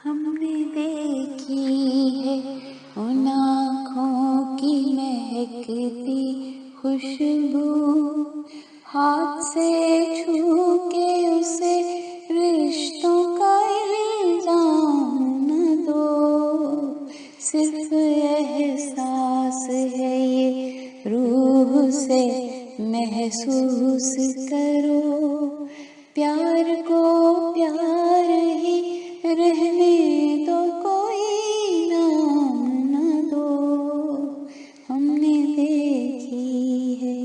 हमने देखी है उन आँखों की महकती खुशबू, हाथ से छू के उसे रिश्तों का इल्जाम न दो। सिर्फ एहसास है ये रूह से महसूस करो, प्यार को प्यार ही रहने दो, कोई नाम न दो। हमने देखी है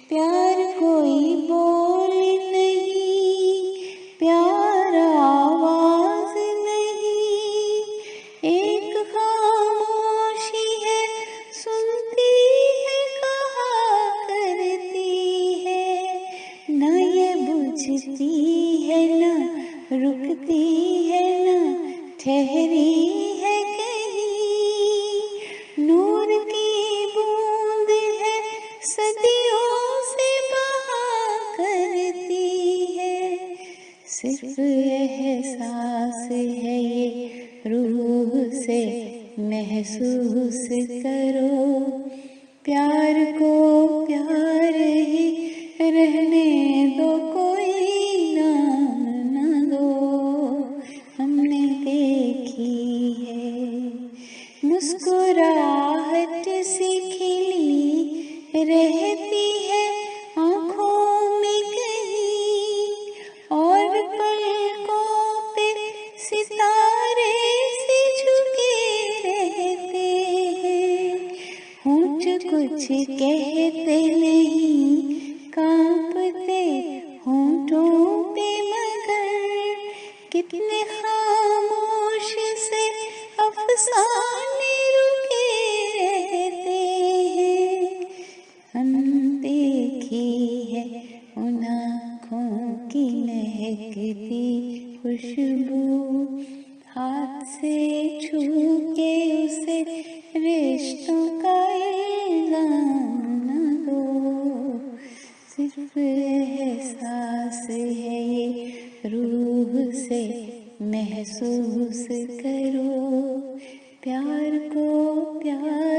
प्यार कोई बोल नहीं, प्यार आवाज नहीं, एक खामोशी है सुनती है कहा करती है, न ये बुझती है न रुकती है न ठहरी है कहीं। नूर की बूंद है सदियों से बहा करती है, सिर्फ एहसास है ये रूह से महसूस करो, प्यार को प्यार ही रहने दो, कोई नाम न दो। हमने देखी है मुस्कुराहट सी खिली रहती है आँखों में कहीं, और पलकों पे सितारे से झुके रहते हैं। होंठ कुछ कहते नहीं, कांपते होंठों पे मगर कितने खामोश से अफसाने रुके रहते हैं। हम देखी है उन आँखों की महकती खुशबू, हाथ से छू के उसे रिश्तों का इल्जाम न दो। सिर्फ एहसास है ये रूह से महसूस करो, प्यार को प्यार